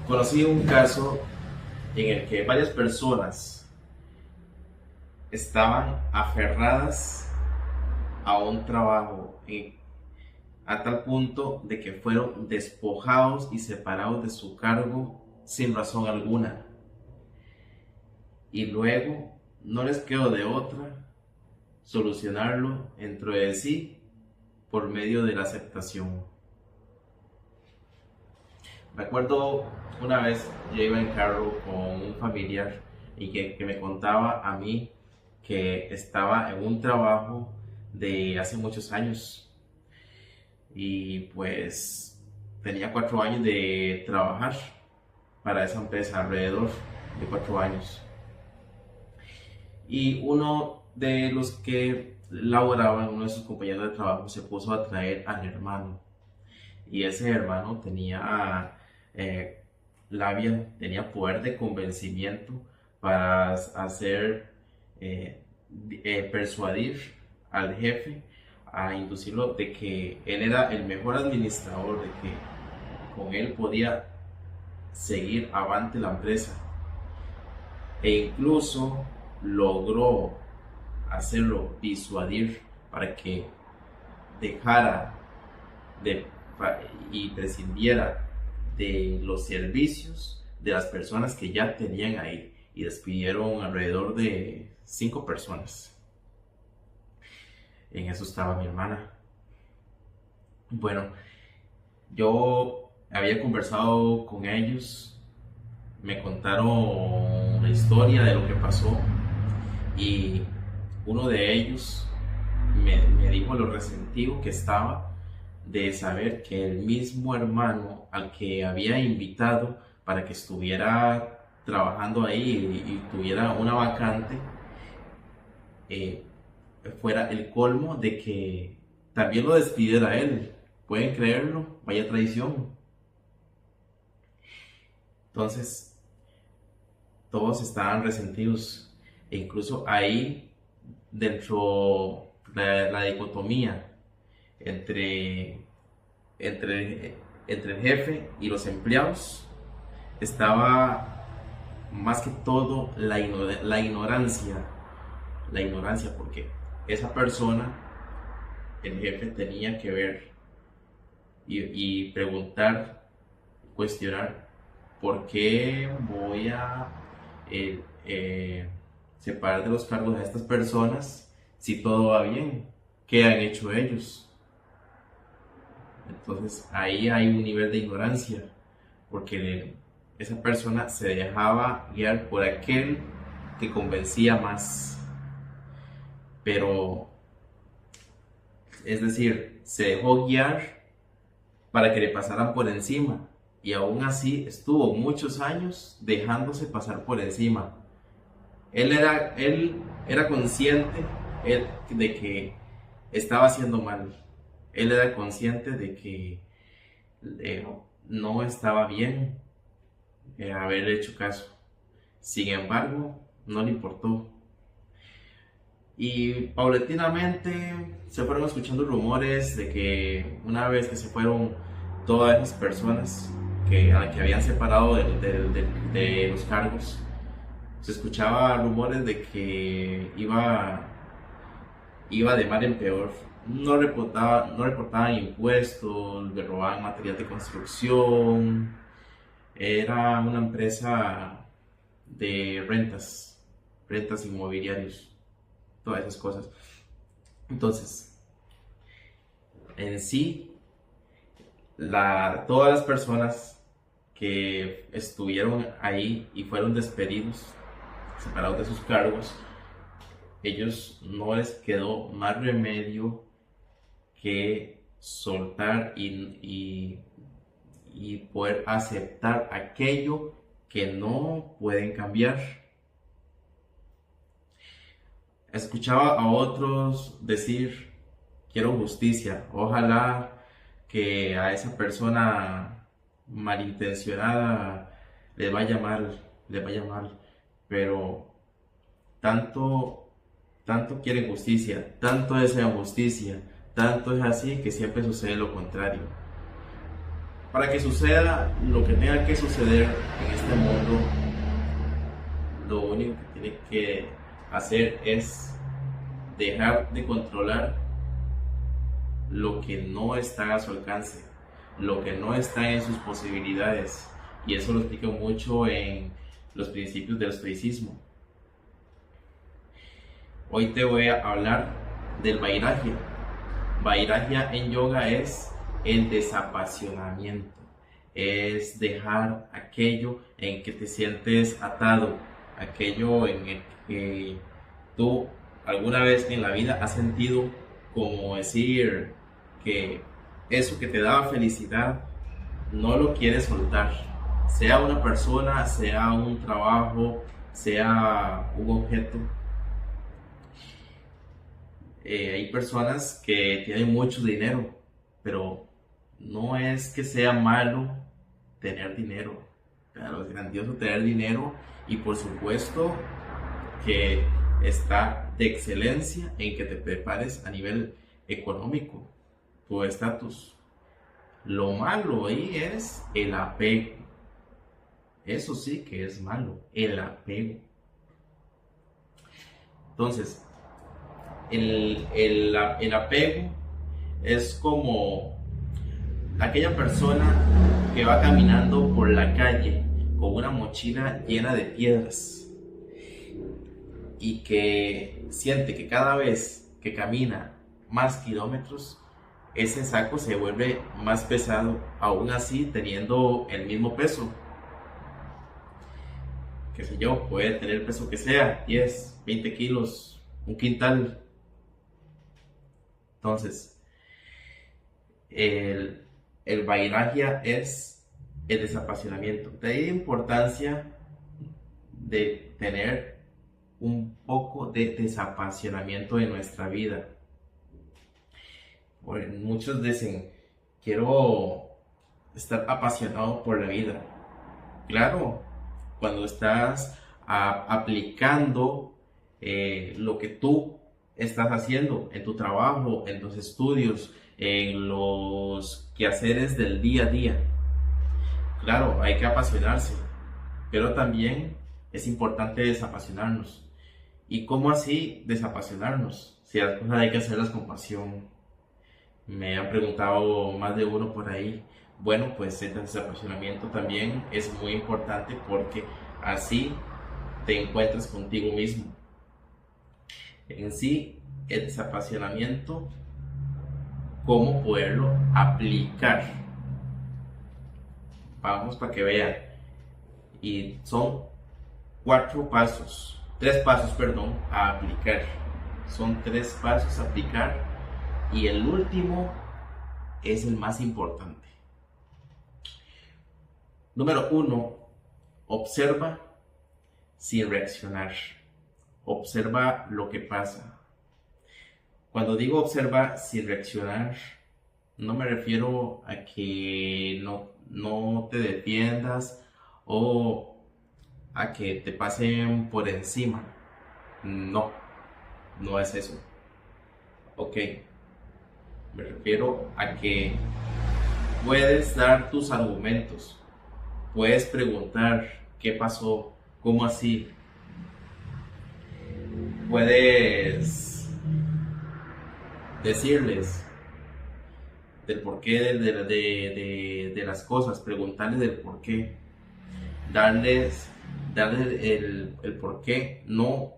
Conocí un caso en el que varias personas estaban aferradas a un trabajo a tal punto de que fueron despojados y separados de su cargo sin razón alguna. Y luego no les quedó de otra solucionarlo dentro de sí por medio de la aceptación. Me acuerdo una vez yo iba en carro con un familiar y que me contaba a mí que estaba en un trabajo de hace muchos años y pues tenía 4 años de trabajar para esa empresa, alrededor de 4 años. Y uno de los que laboraban, uno de sus compañeros de trabajo, se puso a traer al hermano. Y ese hermano tenía tenía poder de convencimiento para hacer persuadir al jefe, a inducirlo de que él era el mejor administrador, de que con él podía seguir avante la empresa, e incluso logró hacerlo disuadir para que dejara de, y prescindiera de los servicios de las personas que ya tenían ahí, y despidieron alrededor de 5 personas. En eso estaba mi hermana. Bueno, yo había conversado con ellos, me contaron la historia de lo que pasó, y uno de ellos me dijo lo resentido que estaba de saber que el mismo hermano al que había invitado para que estuviera trabajando ahí y tuviera una vacante, eh, fuera el colmo de que también lo despidiera a él. ¿Pueden creerlo? Vaya traición. Entonces, todos estaban resentidos, e incluso ahí, dentro de la dicotomía entre, entre, entre el jefe y los empleados, estaba más que todo la ignorancia, porque esa persona, el jefe, tenía que ver y preguntar, cuestionar: ¿por qué voy a eh, eh, separar de los cargos a estas personas si todo va bien? ¿Qué han hecho ellos? Entonces ahí hay un nivel de ignorancia, porque esa persona se dejaba guiar por aquel que convencía más. Pero, es decir, se dejó guiar para que le pasaran por encima, y aún así estuvo muchos años dejándose pasar por encima. Él era consciente de que estaba haciendo mal. Él era consciente de que eh, no estaba bien haber hecho caso. Sin embargo, no le importó. Y paulatinamente se fueron escuchando rumores de que una vez que se fueron todas esas personas a las que habían separado de los cargos, se escuchaba rumores de que iba de mal en peor. No reportaban impuestos, le robaban material de construcción. Era una empresa de rentas inmobiliarias, todas esas cosas. Entonces, en sí, todas las personas que estuvieron ahí y fueron despedidos, separados de sus cargos, ellos no les quedó más remedio que soltar y poder aceptar aquello que no pueden cambiar. Escuchaba a otros decir: quiero justicia, ojalá que a esa persona malintencionada le vaya mal, pero tanto quieren justicia, tanto desean justicia, Tanto es así que siempre sucede lo contrario. Para que suceda lo que tenga que suceder en este mundo, lo único que tiene que hacer es dejar de controlar lo que no está a su alcance, lo que no está en sus posibilidades. Y eso lo explico mucho en los principios del estoicismo. Hoy te voy a hablar del vairagya. Vairagya en yoga es el desapasionamiento, es dejar aquello en que te sientes atado, aquello en el que tú alguna vez en la vida has sentido como decir que eso que te daba felicidad no lo quieres soltar, sea una persona, sea un trabajo, sea un objeto. Hay personas que tienen mucho dinero, pero no es que sea malo tener dinero. Claro, es grandioso tener dinero y por supuesto que está de excelencia en que te prepares a nivel económico, tu estatus. Lo malo ahí es el apego. Eso sí que es malo, el apego. Entonces, el apego es como aquella persona que va caminando por la calle con una mochila llena de piedras y que siente que cada vez que camina más kilómetros, ese saco se vuelve más pesado, aún así teniendo el mismo peso. Qué sé yo, puede tener el peso que sea, 10, 20 kilos, un quintal. Entonces, el vairagya es el desapasionamiento. De ahí la importancia de tener un poco de desapasionamiento de nuestra vida. Muchos dicen, quiero estar apasionado por la vida. Claro, cuando estás aplicando lo que tú estás haciendo en tu trabajo, en tus estudios, en los quehaceres del día a día. Claro, hay que apasionarse, pero también es importante desapasionarnos. ¿Y cómo así desapasionarnos? Si las cosas hay que hacerlas con pasión. Me han preguntado más de uno por ahí. Bueno, pues el desapasionamiento también es muy importante porque así te encuentras contigo mismo. En sí, el desapasionamiento, cómo poderlo aplicar. Vamos para que vean. Y son 3 pasos, perdón, a aplicar. Son 3 pasos a aplicar y el último es el más importante. Número 1, observa sin reaccionar. Observa lo que pasa. Cuando digo observa sin reaccionar, no me refiero a que no te defiendas o a que te pasen por encima. No es eso. Ok, me refiero a que puedes dar tus argumentos, puedes preguntar qué pasó, cómo así, puedes decirles del porqué de las cosas, preguntarles del porqué, darles el porqué. No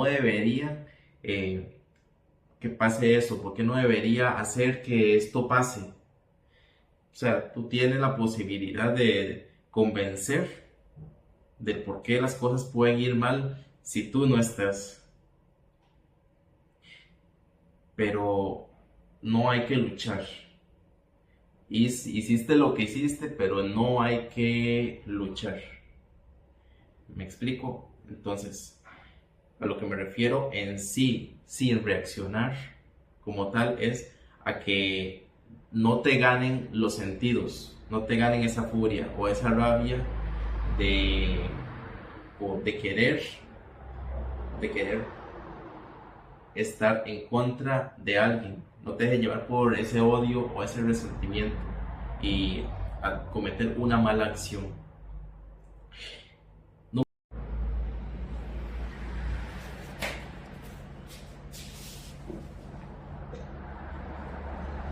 debería que pase eso, porque no debería hacer que esto pase. O sea, tú tienes la posibilidad de convencer del por qué las cosas pueden ir mal si tú no estás. Pero no hay que luchar. Hiciste lo que hiciste, pero no hay que luchar. ¿Me explico? Entonces, a lo que me refiero en sí, sin reaccionar como tal, es a que no te ganen los sentidos, no te ganen esa furia o esa rabia de querer estar en contra de alguien. No te dejes llevar por ese odio o ese resentimiento y a cometer una mala acción.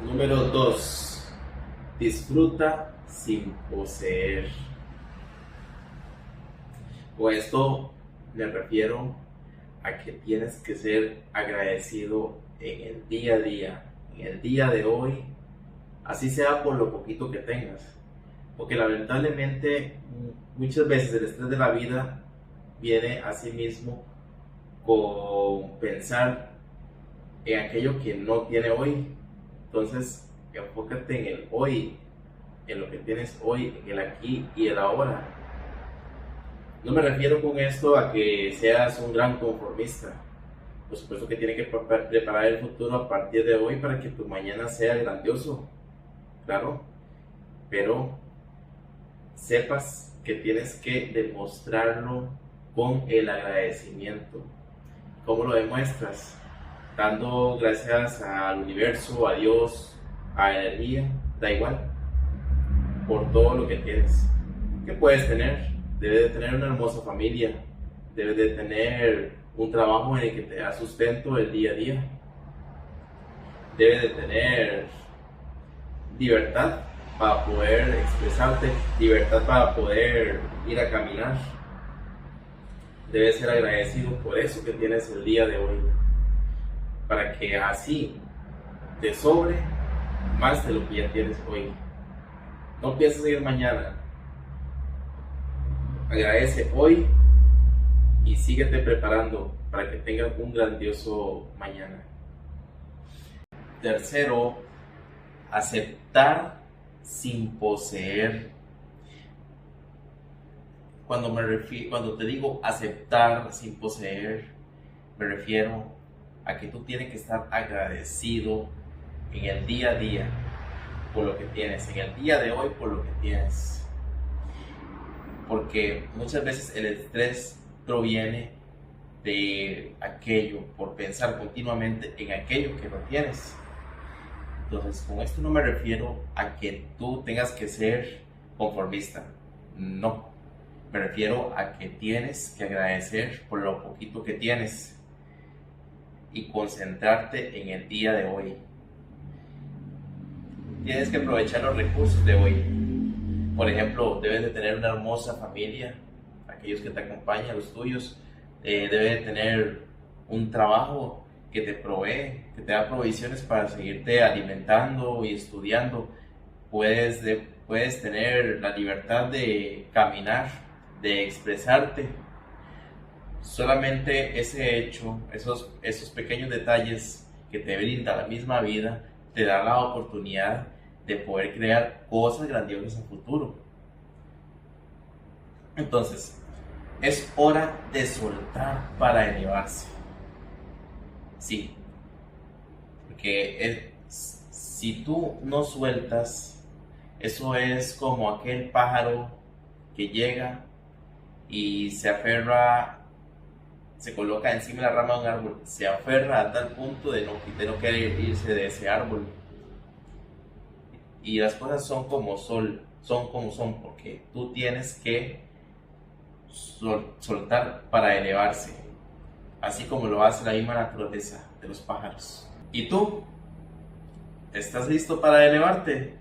Número 2. Disfruta sin poseer. Con esto me refiero a que tienes que ser agradecido en el día a día, en el día de hoy, así sea por lo poquito que tengas. Porque lamentablemente muchas veces el estrés de la vida viene a sí mismo con pensar en aquello que no tiene hoy. Entonces, enfócate en el hoy, en lo que tienes hoy, en el aquí y el ahora. No me refiero con esto a que seas un gran conformista. Por supuesto que tienes que preparar el futuro a partir de hoy para que tu mañana sea grandioso, claro, pero sepas que tienes que demostrarlo con el agradecimiento. ¿Cómo lo demuestras? Dando gracias al universo, a Dios, a la energía, da igual, por todo lo que tienes. ¿Qué puedes tener? Debes de tener una hermosa familia, debes de tener un trabajo en el que te da sustento el día a día, debes de tener libertad para poder expresarte, libertad para poder ir a caminar. Debes ser agradecido por eso que tienes el día de hoy, para que así te sobre más de lo que ya tienes hoy. No pienses en el mañana, agradece hoy y síguete preparando para que tengas un grandioso mañana. Tercero, aceptar sin poseer. Cuando te digo aceptar sin poseer, me refiero a que tú tienes que estar agradecido en el día a día por lo que tienes, en el día de hoy por lo que tienes. Porque muchas veces el estrés proviene de aquello, por pensar continuamente en aquello que no tienes. Entonces, con esto no me refiero a que tú tengas que ser conformista, no. Me refiero a que tienes que agradecer por lo poquito que tienes y concentrarte en el día de hoy. Tienes que aprovechar los recursos de hoy. Por ejemplo, debes de tener una hermosa familia, aquellos que te acompañan, los tuyos. Debes de tener un trabajo que te provee, que te da provisiones para seguirte alimentando y estudiando. Puedes tener la libertad de caminar, de expresarte. Solamente ese hecho, esos pequeños detalles que te brinda la misma vida, te da la oportunidad de poder crear cosas grandiosas en futuro. Entonces, es hora de soltar para elevarse. Sí, porque si tú no sueltas, eso es como aquel pájaro que llega y se aferra, se coloca encima de la rama de un árbol, se aferra a tal punto de no querer irse de ese árbol. Y las cosas son como son, porque tú tienes que soltar para elevarse, así como lo hace la misma naturaleza de los pájaros. ¿Y tú? ¿Estás listo para elevarte?